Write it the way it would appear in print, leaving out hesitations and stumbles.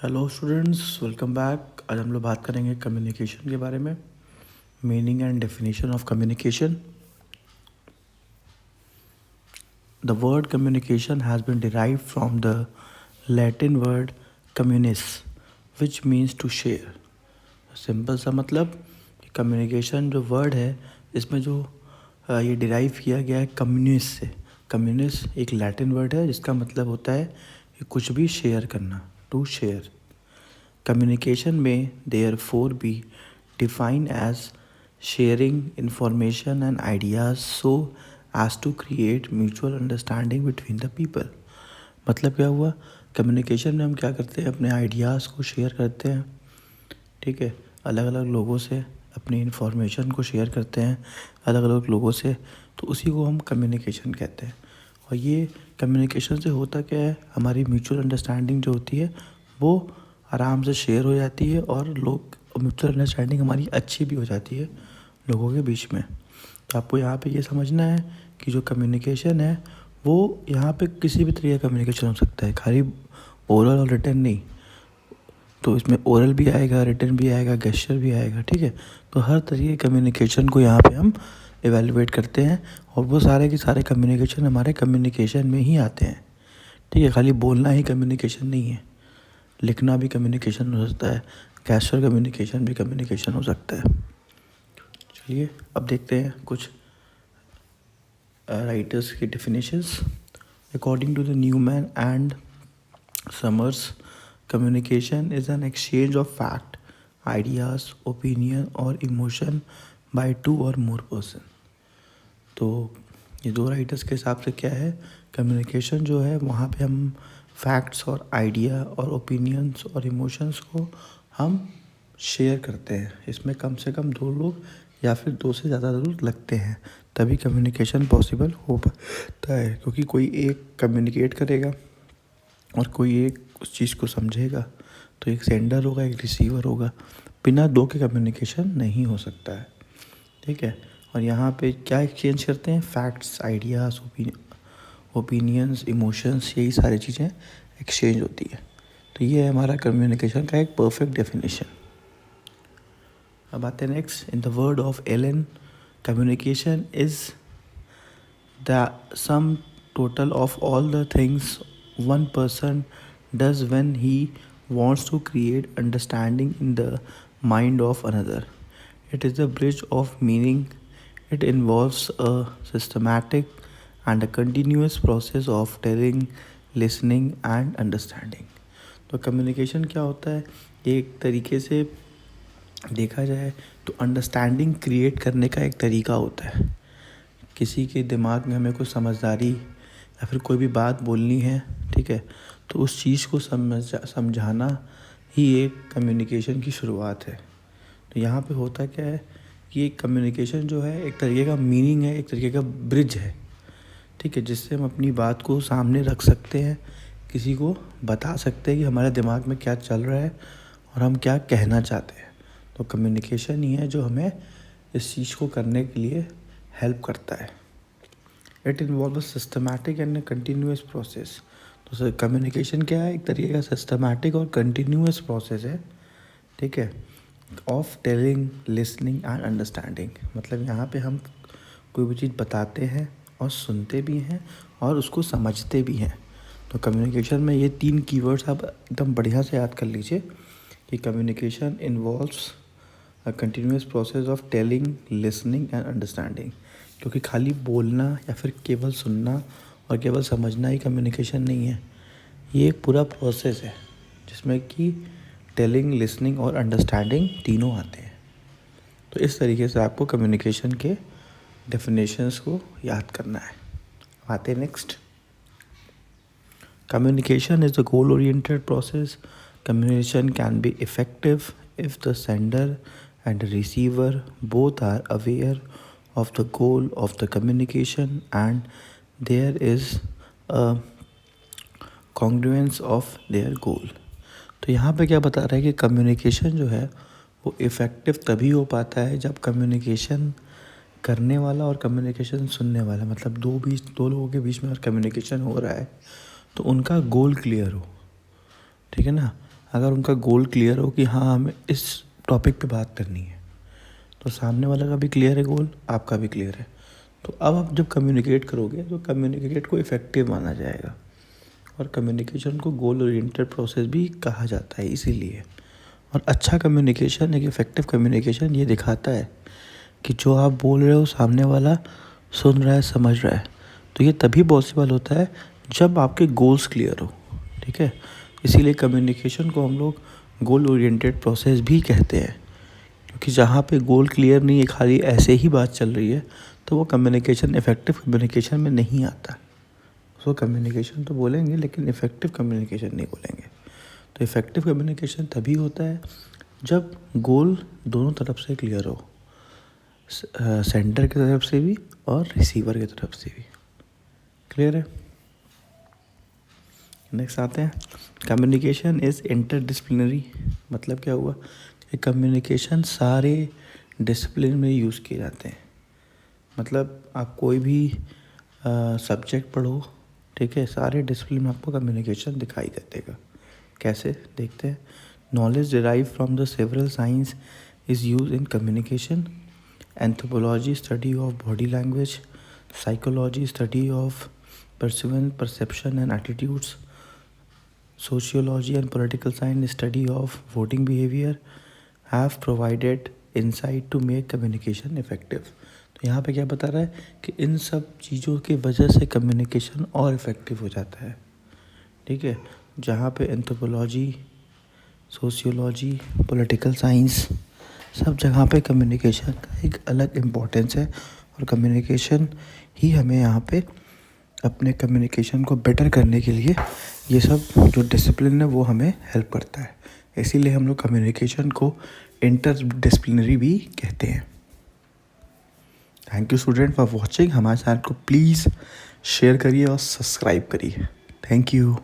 Hello students, welcome back. आज हम लोग बात करेंगे कम्युनिकेशन के बारे में, meaning and definition of communication. The word communication has been derived from the Latin word communis which means to share. Simple सा मतलब कि कम्युनिकेशन जो वर्ड है इसमें जो ये डिराइव किया गया है कम्युनिस से। कम्युनिस एक लैटिन वर्ड है जिसका मतलब होता है कि कुछ भी शेयर करना, to share. Communication may therefore be defined as sharing information and ideas so as to create mutual understanding between the people। मतलब क्या हुआ, कम्युनिकेशन में हम क्या करते हैं, अपने आइडियाज़ को शेयर करते हैं। ठीक है, अलग अलग लोगों से अपनी इन्फॉर्मेशन को शेयर करते हैं अलग अलग लोगों से, तो उसी को हम कम्युनिकेशन कहते हैं। और ये कम्युनिकेशन से होता क्या है, हमारी म्यूचुअल अंडरस्टैंडिंग जो होती है वो आराम से शेयर हो जाती है और लोग म्यूचुअल अंडरस्टैंडिंग हमारी अच्छी भी हो जाती है लोगों के बीच में। तो आपको यहाँ पे ये समझना है कि जो कम्युनिकेशन है वो यहाँ पे किसी भी तरीके का कम्युनिकेशन हो सकता है, खाली ओरल और रिटन नहीं। तो इसमें ओरल भी आएगा, रिटन भी आएगा, गेस्चर भी आएगा। ठीक है, तो हर तरीके के कम्युनिकेशन को यहाँ पे हम एवेलुएट करते हैं और वो सारे के सारे कम्युनिकेशन हमारे कम्युनिकेशन में ही आते हैं। ठीक है, खाली बोलना ही कम्युनिकेशन नहीं है, लिखना भी कम्युनिकेशन हो सकता है, कैजुअल कम्युनिकेशन भी कम्युनिकेशन हो सकता है। चलिए अब देखते हैं कुछ राइटर्स की definitions. According to the Newman and Summers, communication is an exchange of fact, ideas, opinion और इमोशन बाय टू और मोर पर्सन। तो ये दो राइटर्स के हिसाब से क्या है, कम्युनिकेशन जो है वहाँ पे हम फैक्ट्स और आइडिया और ओपिनियंस और इमोशंस को हम शेयर करते हैं। इसमें कम से कम दो लोग या फिर दो से ज़्यादा लोग लगते हैं, तभी कम्युनिकेशन पॉसिबल हो पाता है। क्योंकि कोई एक कम्युनिकेट करेगा और कोई एक उस चीज़ को समझेगा, तो एक सेंडर होगा एक रिसीवर होगा, बिना दो के कम्युनिकेशन नहीं हो सकता है। ठीक है, और यहाँ पे क्या एक्सचेंज करते हैं, फैक्ट्स, आइडियाज़, ओपिनियंस, इमोशंस, यही सारी चीज़ें एक्सचेंज होती है। तो ये है हमारा कम्युनिकेशन का एक परफेक्ट डेफिनेशन। अब आते हैं next. In the word of Allen, communication is the sum total of all the things one person does when he wants to create understanding in the mind of another. It is a bridge of meaning. It involves a systematic and a continuous process of telling, listening and understanding. तो communication क्या होता है, एक तरीके से देखा जाए तो अंडरस्टैंडिंग क्रिएट करने का एक तरीका होता है। किसी के दिमाग में हमें कोई समझदारी या फिर कोई भी बात बोलनी है, ठीक है, तो उस चीज़ को समझाना ही एक कम्युनिकेशन की शुरुआत है। तो यहाँ पे होता क्या है कि एक कम्युनिकेशन जो है एक तरीके का मीनिंग है, एक तरीके का ब्रिज है। ठीक है, जिससे हम अपनी बात को सामने रख सकते हैं, किसी को बता सकते हैं कि हमारे दिमाग में क्या चल रहा है और हम क्या कहना चाहते हैं। तो कम्युनिकेशन ही है जो हमें इस चीज़ को करने के लिए हेल्प करता है। It involve systematic and continuous process. तो सर कम्युनिकेशन क्या है, एक तरीके का सिस्टमैटिक और कंटिन्यूस प्रोसेस है। ठीक है, of telling, listening and understanding. मतलब यहाँ पे हम कोई भी चीज़ बताते हैं और सुनते भी हैं और उसको समझते भी हैं। तो कम्युनिकेशन में ये तीन कीवर्ड्स आप एकदम बढ़िया से याद कर लीजिए कि communication involves a continuous process of telling, listening and understanding. क्योंकि खाली बोलना या फिर केवल सुनना और केवल समझना ही कम्युनिकेशन नहीं है, ये एक पूरा प्रोसेस है जिसमें कि टेलिंग, लिसनिंग और अंडरस्टैंडिंग तीनों आते हैं। तो इस तरीके से आपको कम्युनिकेशन के डेफिनेशंस को याद करना है। आते हैं next. Communication is a goal oriented process. Communication can be effective if the sender and the receiver both are aware of the goal of the communication and there is a congruence of their goal। तो यहाँ पे क्या बता रहा है कि communication जो है वो इफ़ेक्टिव तभी हो पाता है जब कम्युनिकेशन करने वाला और कम्युनिकेशन सुनने वाला, मतलब दो लोगों के बीच में अगर कम्युनिकेशन हो रहा है तो उनका गोल क्लियर हो। ठीक है ना, अगर उनका गोल क्लियर हो कि हाँ हमें इस टॉपिक पे बात करनी है, तो सामने वाला का भी क्लियर है गोल, आपका भी क्लियर है, तो अब आप जब कम्युनिकेट करोगे तो कम्युनिकेट को इफ़ेक्टिव माना जाएगा। और कम्युनिकेशन को गोल ओरिएंटेड प्रोसेस भी कहा जाता है इसीलिए। और अच्छा कम्युनिकेशन, एक इफ़ेक्टिव कम्युनिकेशन ये दिखाता है कि जो आप बोल रहे हो सामने वाला सुन रहा है, समझ रहा है। तो ये तभी पॉसिबल होता है जब आपके गोल्स क्लियर हो, ठीक है। इसीलिए कम्युनिकेशन को हम लोग गोल ओरिएंटेड प्रोसेस भी कहते हैं, क्योंकि जहाँ पे गोल क्लियर नहीं है, खाली ऐसे ही बात चल रही है, तो वो कम्युनिकेशन इफ़ेक्टिव कम्युनिकेशन में नहीं आता। उसको कम्युनिकेशन तो बोलेंगे लेकिन इफ़ेक्टिव कम्युनिकेशन नहीं बोलेंगे। तो इफ़ेक्टिव कम्युनिकेशन तभी होता है जब गोल दोनों तरफ से क्लियर हो, सेंटर की तरफ से भी और रिसीवर की तरफ से भी। क्लियर है? नेक्स्ट आते हैं, कम्युनिकेशन इज़ इंटरडिसिप्लिनरी। मतलब क्या हुआ कि कम्युनिकेशन सारे डिसिप्लिन में यूज़ किए जाते हैं। मतलब आप कोई भी सब्जेक्ट पढ़ो, ठीक है, सारे डिसिप्लिन में आपको कम्युनिकेशन दिखाई देगा। कैसे देखते हैं? Knowledge derive from the several science is use in communication. Anthropology study of body language, psychology study of perception and attitudes, sociology and political science study of voting behavior have provided insight to make communication effective। तो यहाँ पे क्या बता रहा है कि इन सब चीज़ों की वजह से कम्युनिकेशन और इफ़ेक्टिव हो जाता है, ठीक है। जहाँ पे एंथ्रोपोलॉजी, सोशियोलॉजी, पॉलिटिकल साइंस, सब जगह पे कम्युनिकेशन का एक अलग इम्पोर्टेंस है। और कम्युनिकेशन ही हमें यहाँ पे अपने कम्युनिकेशन को बेटर करने के लिए ये सब जो डिसिप्लिन है वो हमें हेल्प करता है। इसीलिए हम लोग कम्युनिकेशन को इंटरडिसिप्लिनरी भी कहते हैं। Thank you student for watching. हमारे चैनल को प्लीज़ शेयर करिए और सब्सक्राइब करिए। Thank you.